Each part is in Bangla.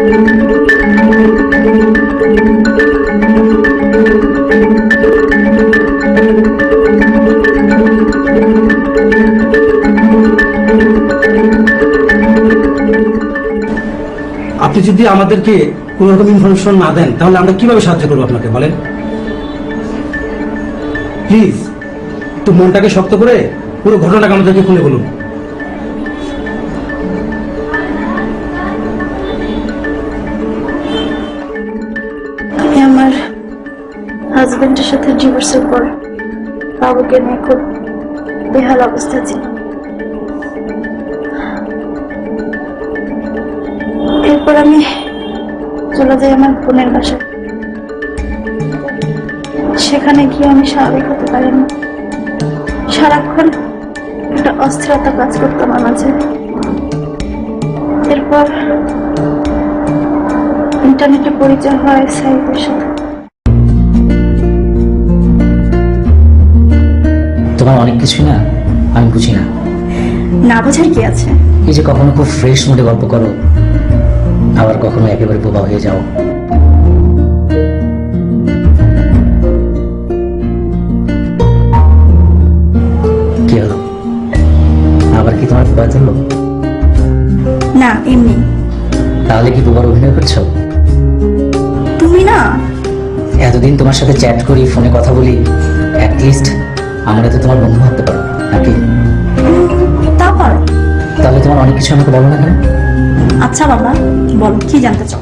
আপনি যদি আমাদেরকে কোনো রকম ইনফরমেশন না দেন তাহলে আমরা কিভাবে সাহায্য করবো আপনাকে বলেন? প্লিজ একটু মনটাকে শক্ত করে পুরো ঘটনাটাকে আমাদেরকে খুলে বলুন। আমার হাজবেন্ডের সাথে ডিভোর্সের পর বাবুকে নিয়ে খুব বেহাল অবস্থা ছিল। এরপর আমি চলে যাই আমার বোনের বাসায়। সেখানে গিয়ে আমি স্বাভাবিক হতে পারিনি। সারাক্ষণ একটা অস্থিরতা কাজ করতো আমার মাঝে। এরপর ইন্টারনেটে পরিচয় হয় সাইফের সাথে। তোমার অনেক কিছুই না আমি বুঝি না। না বোঝার কি আছে? এই যে কখনো খুব ফ্রেশ মুডে গল্প করো, আবার কখনো একেবারে বোবা হয়ে যাও। কি হলো, আবার কি তোমার ভয় ধরলো? না, এমনি। তাহলে কি বোবার অভিনয় করছো? তুমি না, এতদিন তোমার সাথে চ্যাট করি, ফোনে কথা বলি, অ্যাটলিস্ট আমরা তো তোমার বন্ধু ভাবতে পারো নাকি? তা পারো। তাহলে তোমার অনেক কিছু আমাকে বলো না কেন? আচ্ছা বাবা, বলো কি জানতে চাও?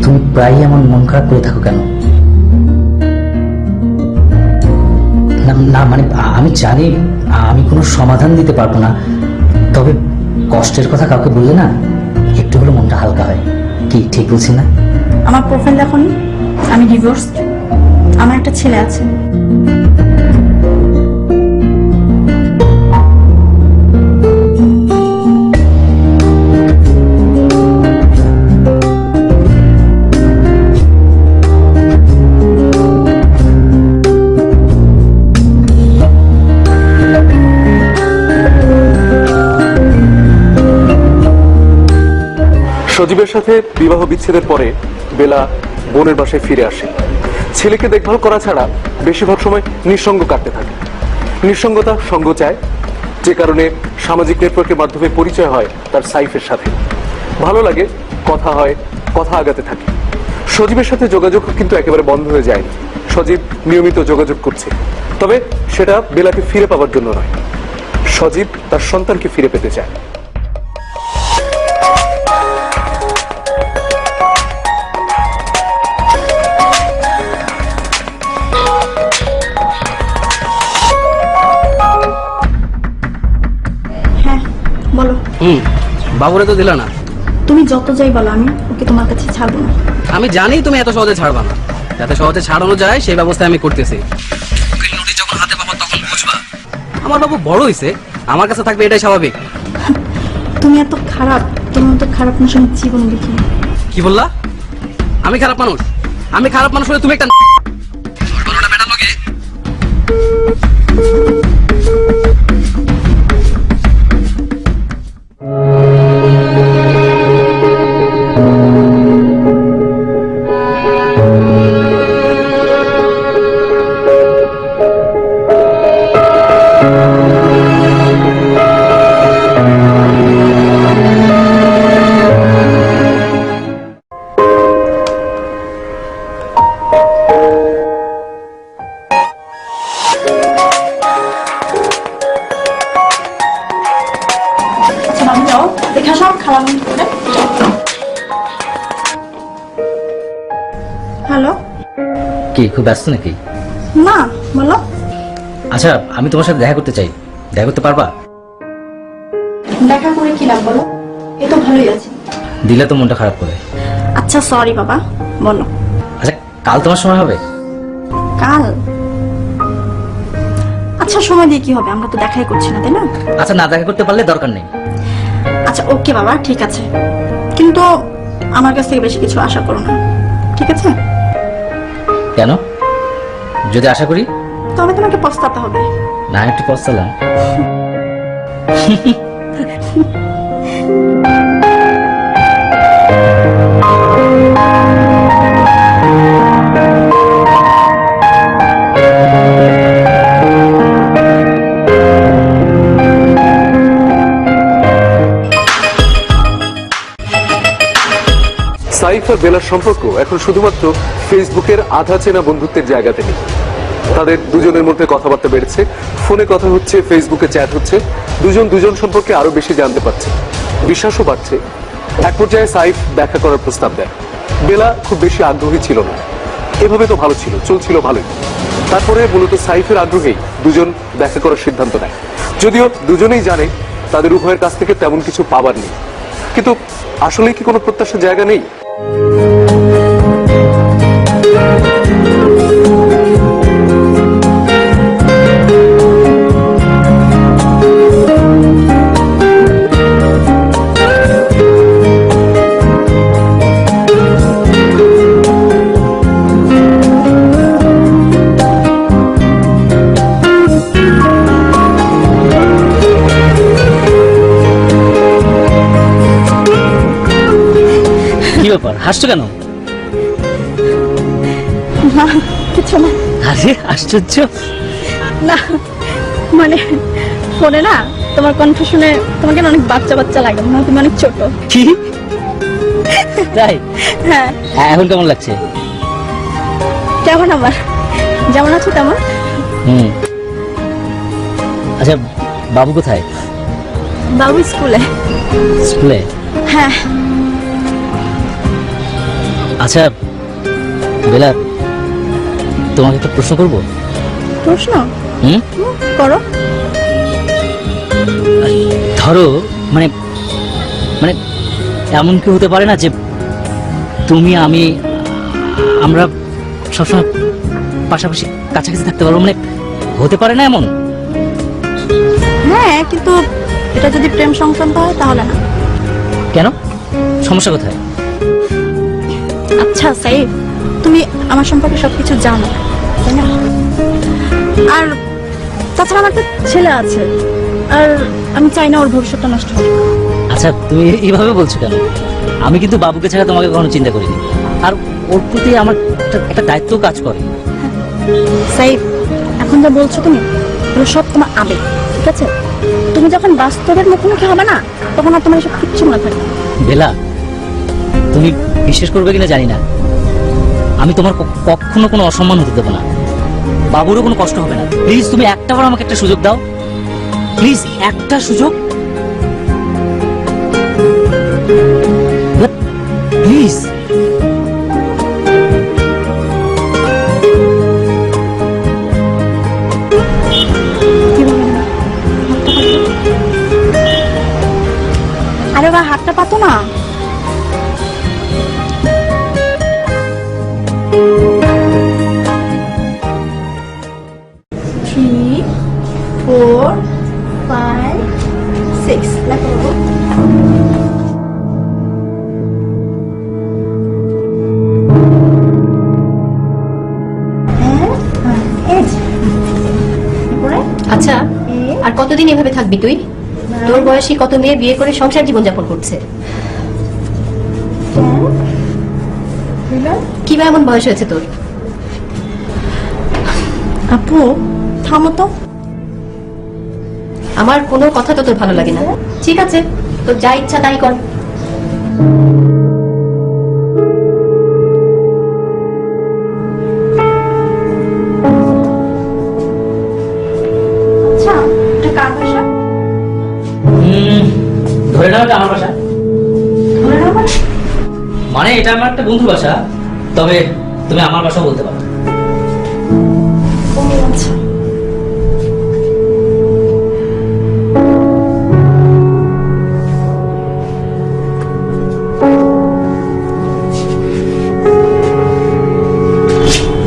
তুমি প্রায়ই এমন মন খারাপ করে থাকো কেন? না মানে আমি জানি আমি কোনো সমাধান দিতে পারবো না, তবে কষ্টের কথা কাউকে বললে না একটু হলো মনটা হালকা হয়। কি ঠিক বলছি না? আমার প্রোফাইল দেখো, আমি ডিভোর্স। আমার একটা ছেলে আছে। সজীবের সাথে বিবাহ বিচ্ছেদের পরে বেলা বোনের বাসায় ফিরে আসে। ছেলেকে দেখভাল করা ছাড়া বেশিরভাগ সময় নিঃসঙ্গ কাটতে থাকে। নিঃসঙ্গতা সঙ্গ চায়, যে কারণে সামাজিক নেটওয়ার্কের মাধ্যমে পরিচয় হয় তার সাইফের সাথে। ভালো লাগে, কথা হয়, কথা আগাতে থাকে। সজীবের সাথে যোগাযোগ কিন্তু একেবারে বন্ধ হয়ে যায়নি। সজীব নিয়মিত যোগাযোগ করছে, তবে সেটা বেলাকে ফিরে পাওয়ার জন্য নয়। সজীব তার সন্তানকে ফিরে পেতে চায়। বলো। বাবুরে তো দিলা না। তুমি যত যাই বলো, আমি ওকে তোমার কাছে ছাড়বো না। আমি জানি তুমি এত সহজে ছাড়বা না, যাতে সহজে ছাড়ানো যায় সেই ব্যবস্থা আমি করতেছি। যখন হাতে পাবো তখন বুঝবা আমার বাবু বড় হইছে, আমার কাছে থাকবে, এটাই স্বাভাবিক। তুমি এত খারাপ, তোমার তো খারাপ মানুষ আমি জীবন দেখি। কি বললা? আমি খারাপ মানুষ? আমি খারাপ মানুষ হলে তুমি একটা হ্যালো। কি খুব ব্যস্ত নাকি? না, বলো। আচ্ছা, আমি তোমার সাথে দেখা করতে চাই, দেখা করতে পারবা? দেখা করে কি লাভ বলো? এই তো ভালোই আছে। দিলে তো মনটা খারাপ করে। আচ্ছা সরি বাবা, বলো। আচ্ছা কাল তোমার সময় হবে? কাল? আচ্ছা সময় দিয়ে কি হবে, আমরা তো দেখাই করছি না, তাই না? আচ্ছা না দেখা করতে পারলে দরকার নেই। আচ্ছা ওকে বাবা, ঠিক আছে, কিন্তু আমার কাছ থেকে বেশি কিছু আশা করো না, ঠিক আছে? কেন? যদি আশা করি তবে তোমাকে পস্তাতে হবে। না, একটু পস্তালাম। সাইফ আর বেলার সম্পর্ক এখন শুধুমাত্র ফেসবুকের আধা চেনা বন্ধুত্বের জায়গাতে নেই। তাদের দুজনের মধ্যে কথাবার্তা বেড়েছে, ফোনে কথা হচ্ছে, ফেসবুকে চ্যাট হচ্ছে, দুজন সম্পর্কে আরো বেশি জানতে পারছে, বিশ্বাসও বাড়ছে। এক পর্যায়ে সাইফ দেখা করার প্রস্তাব দেয়। বেলা খুব বেশি আগ্রহী ছিল না, এভাবে তো ভালো ছিল, চলছিল ভালোই। তারপরে মূলত সাইফের আগ্রহেই দুজন দেখা করার সিদ্ধান্ত নেয়, যদিও দুজনেই জানে তাদের উভয়ের কাছ থেকে তেমন কিছু পাবার নেই। কিন্তু আসলে কি কোনো প্রত্যাশার জায়গা নেই? কি ব্যাপার, হাসছো কেন? না কিছু না। আরে আশ্চর্য। না মানে ফোনে না তোমার কণ্ঠ শুনে তোমাকে না অনেক বাচ্চা বাচ্চা লাগে, মনে হয় তুমি অনেক ছোট। কি তাই? হ্যাঁ। এখন কেমন লাগছে? কেমন আমার যেমন আছো তেমন। আচ্ছা, বাবু কোথায়? বাবু স্কুলে। স্কুলে? হ্যাঁ। আচ্ছা বেলা, তোমাকে একটা প্রশ্ন করবো। প্রশ্ন? করো। ধরো মানে মানে এমন কি হতে পারে না যে তুমি আমরা সবসময় পাশাপাশি কাছাকাছি থাকতে পারবো? মানে হতে পারে না এমন? হ্যাঁ, কিন্তু এটা যদি প্রেম সংক্রান্ত হয় তাহলে না। কেন? সমস্যা কোথায়? আচ্ছা সাইফ, তুমি আমার সম্পর্কে সবকিছু জানো তাই না? আর তাছাড়া আমার একটা ছেলে আছে, আর আমি চাই না ওর ভবিষ্যৎটা নষ্ট হোক। আচ্ছা তুমি এইভাবে বলছো কেন? আমি কিন্তু বাবুকে ছাড়া তোমাকে কখনো চিন্তা করিনি, আর ওর প্রতি আমার একটা দায়িত্ব কাজ করে। সাইফ, এখন যা বলছো তুমি এগুলো সব তোমার আবেগ, ঠিক আছে? তুমি যখন বাস্তবের মুখোমুখি হবে না, তখন আর তোমার এসব কিচ্ছু মনে থাকবে না। বেলা, তুমি বিশ্বাস করবে কিনা জানি না, আমি তোমার কখনো কোনো অসম্মান হতে দেবো না, বাবুরও কোনো কষ্ট হবে না। প্লিজ তুমি একটাবার আমাকে একটা সুযোগ দাও, প্লিজ একটা সুযোগ, প্লিজ। আরে বা হাতটা পাতো না। Three, 4, 5, 6. লেখো। আচ্ছা, আর কতদিন এভাবে থাকবি তুই? তোর বয়সী কত মেয়ে বিয়ে করে সংসার জীবন যাপন করছে। কি বা এমন বয়স হয়েছে তোর? আপু থামো তো। আমার কোনো কথা তো তোর ভালো লাগে না। ঠিক আছে, তোর যা ইচ্ছা তাই কর। আচ্ছা, এটা কার বাসা? ধরে নাও এটা আমার বাসা। ধরে নাও মানে? মানে এটা আমার একটা বন্ধুর বাসা, তবে তুমি আমার বাসাও বলতে পারো। আচ্ছা।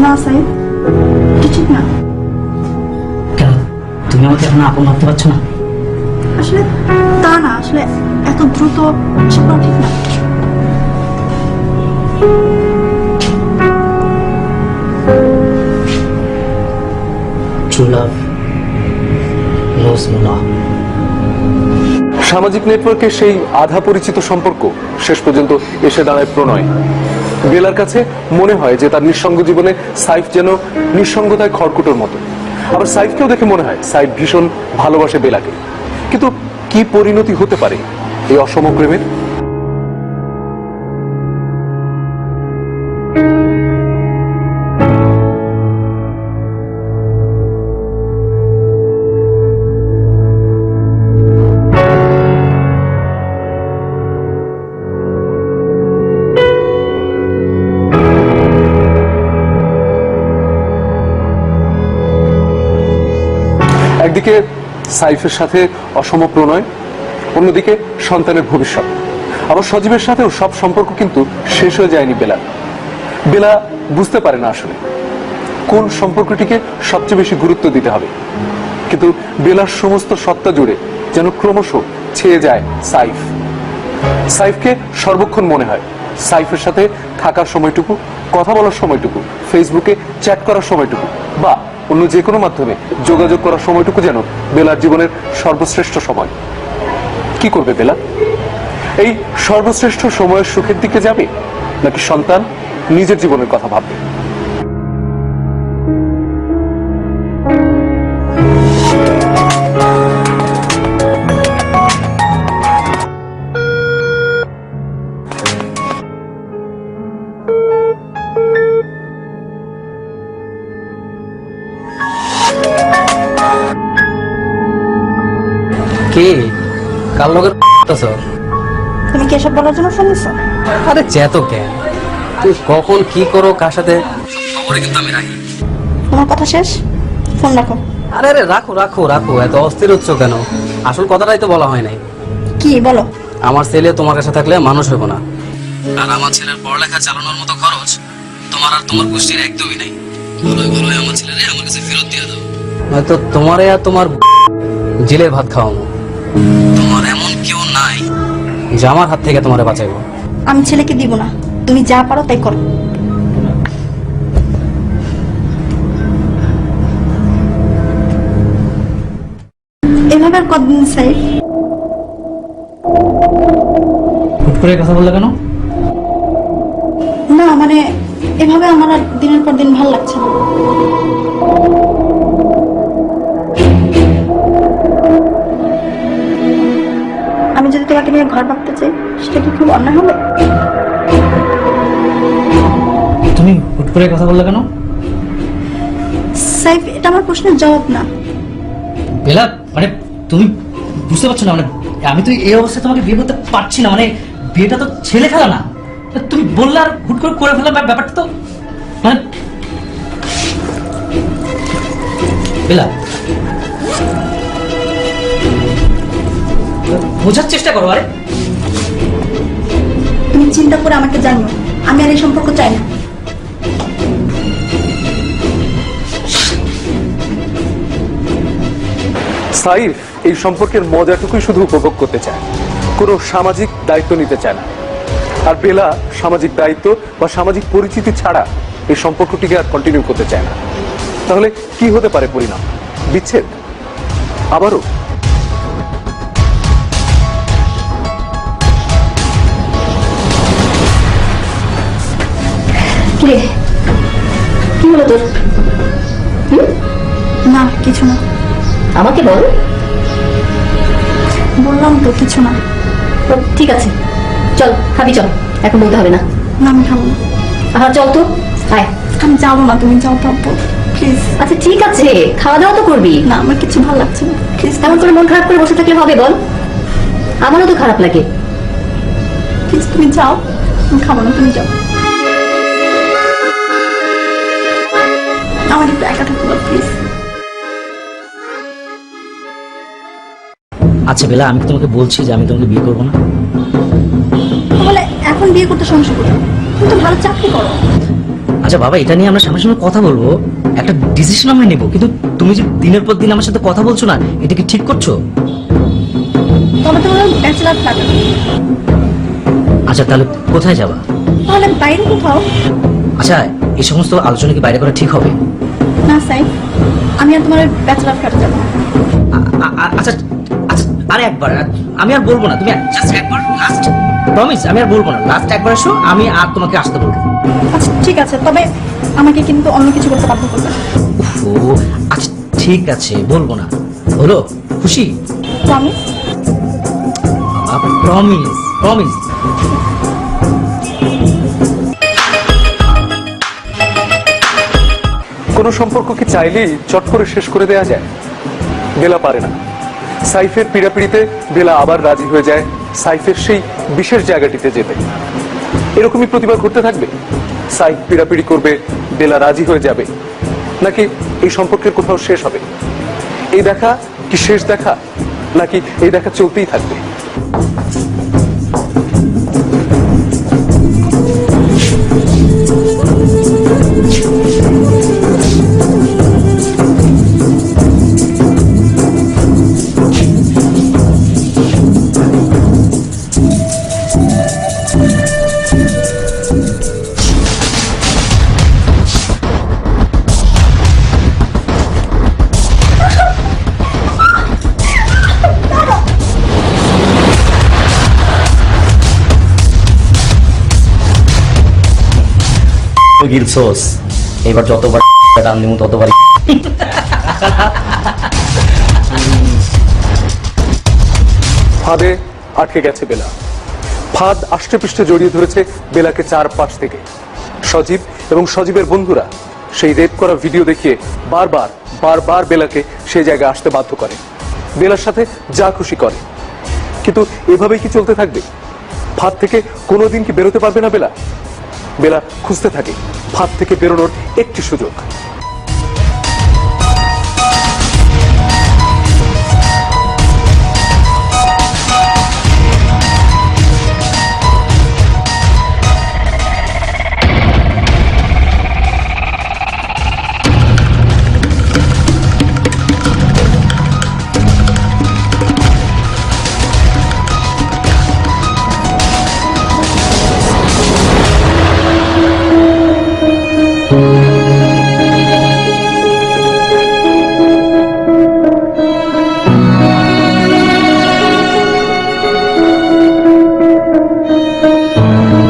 না সাইফ, এটা ঠিক না। কেন? তুমি আমাকে এখন আপন ভাবতে পারছো না? আসলে তা না, আসলে এত দ্রুত এসব করা ঠিক না। True love knows no law. সামাজিক নেটওয়ার্কে সেই আধা পরিচিত সম্পর্ক শেষ পর্যন্ত এসে দাঁড়ায় প্রণয়। বেলার কাছে মনে হয় যে তার নিঃসঙ্গ জীবনে সাইফ যেন নিঃসঙ্গতায় খড়কুটোর মতো। আবার সাইফকেও দেখে মনে হয় সাইফ ভীষণ ভালোবাসে বেলাকে। কিন্তু কি পরিণতি হতে পারে এই অসম প্রেমের? একদিকে সাইফের সাথে অসম প্রণয়, অন্যদিকে সন্তানের ভবিষ্যৎ। আবার সজীবের সাথেও সব সম্পর্ক কিন্তু শেষ হয়ে যায়নি বেলা। বেলা বুঝতে পারে না আসলে কোন সম্পর্কটিকে সবচেয়ে বেশি গুরুত্ব দিতে হবে। কিন্তু বেলার সমস্ত সত্তা জুড়ে যেন ক্রমশ ছেয়ে যায় সাইফ। সাইফকে সর্বক্ষণ মনে হয় সাইফের সাথে থাকার সময়টুকু, কথা বলার সময়টুকু, ফেসবুকে চ্যাট করার সময়টুকু বা অন্য যে কোনো মাধ্যমে যোগাযোগ করার সময়টুকু যেন বেলার জীবনের সর্বশ্রেষ্ঠ সময়। কি করবে বেলা? এই সর্বশ্রেষ্ঠ সময়ের সুখের দিকে যাবে নাকি সন্তান, নিজের জীবনের কথা ভাববে? কে কার লগে তুমি কি এসব বলার জন্য ফোন দিছো? আরে চেতো কেন, তুই কখন কি করো কার সাথে খবরে কিন্তু আমি রাখি। তোমার কথা শেষ, ফোন রাখো। আরে আরে রাখো রাখো রাখো, এত অস্থির হচ্ছ কেন? আসল কথাটাই তো বলা হয় নাই। কি বলো? আমার ছেলে তোমার কাছে থাকলে মানুষ হইব না, আর আমার ছেলের পড়ালেখা চালানোর মতো খরচ তোমার আর তোমার গোষ্ঠীর একদমই নাই। ভালোই আমার ছেলেরে আমার কাছে ফেরত দিয়ে দাও, নয়তো তোমারে আর তোমার জেলের ভাত খাওয়াবো। তোমার এমন কেউ নাই যে আমার হাত থেকে তোমারে বাঁচাইবো। আমি ছেলেকে দিব না, তুমি যা পারো তাই করো। এভাবে আর কতদিন সাইফ? হুট করে কথা বললে কেন? না মানে এভাবে আমার আর দিনের পর দিন ভালো লাগছে না। আমি যদি তোমাকে নিয়ে ঘর ভাবতে চাই সেটা কি খুব অন্যায় হবে? তুমি হুট করে কথা বললে কেন? সাইফ, এটা আমার প্রশ্নের জবাব না। বেলা, মানে তুমি বুঝতে পারছো না, মানে আমি তো এই অবস্থায় তোমাকে বিয়ে করতে পারছি না। মানে বিয়েটা তো ছেলে খেলা না। তুমি বললে আর হুট করে করে ফেললাম, ব্যাপারটা তো মানে বেলা, বোঝার চেষ্টা করো। আরে তুমি চিন্তা করে আমাকে জানিও, আমি আর এই সম্পর্ক চাই না। সাইফ এই সম্পর্কের মজাটুকুই শুধু উপভোগ করতে চায়, কোনো সামাজিক দায়িত্ব নিতে চায় না। আর বেলা সামাজিক দায়িত্ব বা সামাজিক পরিচিতি ছাড়া এই সম্পর্কটিকে আর কন্টিনিউ করতে চায় না। তাহলে কি হতে পারে পরিণাম? বিচ্ছেদ? আবারও? কিরে, কি হলো তোর? না কিছু না। আমাকে বল। বললাম তো কিছু না। ও, ঠিক আছে, চল খাবি, চল, এখন বলতে হবে না। না আমি খাবো না। আহা চল তো, আয়। আমি যাবো না, তুমি যাও থাকবো প্লিজ। আচ্ছা ঠিক আছে, খাওয়া দাওয়া তো করবি। না আমার কিছু ভালো লাগছে না প্লিজ। তেমন করে মন খারাপ করে বসে থাকলে হবে বল? আমারও তো খারাপ লাগে। প্লিজ তুমি যাও, আমি খাবো না, তুমি যাও। আমার একটু একা থাকতে দাও প্লিজ। আচ্ছা বেলা, আমি তোমাকে বলছি যে আমি তোমাকে বিয়ে করবো না। বলে এখন বিয়ে করতে সমস্যা কোথায়? তুমি তো ভালো চাকরি করো। আচ্ছা বাবা, এটা নিয়ে আমরা সামনাসামনি কথা বলবো, একটা ডিসিশন আমরা নেবো। কিন্তু তুমি যে দিনের পর দিন আমার সাথে কথা বলছো না, এটা কি ঠিক করছো? তবে তোমার ব্যাচেলার ফ্ল্যাট। আচ্ছা তাহলে কোথায় যাবা? তাহলে বাইরে কোথাও। আচ্ছা এই সমস্ত আলোচনা কি বাইরে করা ঠিক হবে? না সাইফ, আমি আর তোমার ব্যাচেলার ফ্ল্যাটে যাবো। আচ্ছা আচ্ছা, আরে একবার, আমি আর বলবো না। তুমি জাস্ট একবার লাস্ট প্রমিস, আমি আর বলবো না। লাস্ট একবার এসো, আমি আর তোমাকে আসতে বলবো। আচ্ছা ঠিক আছে, তবে আমাকে কিন্তু অন্য কিছু করতে বাধ্য করবে না। ও আচ্ছা ঠিক আছে, বলবো না। হলো? খুশি? প্রমিস? Promise promise. কোনো সম্পর্ককে চাইলেই চট করে শেষ করে দেয়া যায়? বেলা পারে না। সাইফের পীড়াপিড়িতে বেলা আবার রাজি হয়ে যায় সাইফের সেই বিশেষ জায়গাটিতে যেতে। এরকমই প্রতিবার ঘটতে থাকবে? সাইফ পীড়াপিড়ি করবে, বেলা রাজি হয়ে যাবে, নাকি এই সম্পর্কের কোথাও শেষ হবে? এই দেখা কি শেষ দেখা, নাকি এই দেখা চলতেই থাকবে? গিলছোস, এবার যতবার টান দিমু ততবার ফাঁদে আটকে গেছে বেলা। ফাঁদ আষ্টে পৃষ্ঠে জড়িয়ে ধরেছে বেলাকে চারপাশ থেকে। সজীব এবং সজীবের বন্ধুরা সেই রেপ করা ভিডিও দেখিয়ে বারবার বারবার বেলাকে সেই জায়গায় আসতে বাধ্য করে, বেলার সাথে যা খুশি করে। কিন্তু এভাবেই কি চলতে থাকবে? ফাঁদ থেকে কোনোদিন কি বেরোতে পারবে না বেলা? বেলা খুঁজতে থাকে ফাঁদ থেকে বেরোনোর একটি সুযোগ।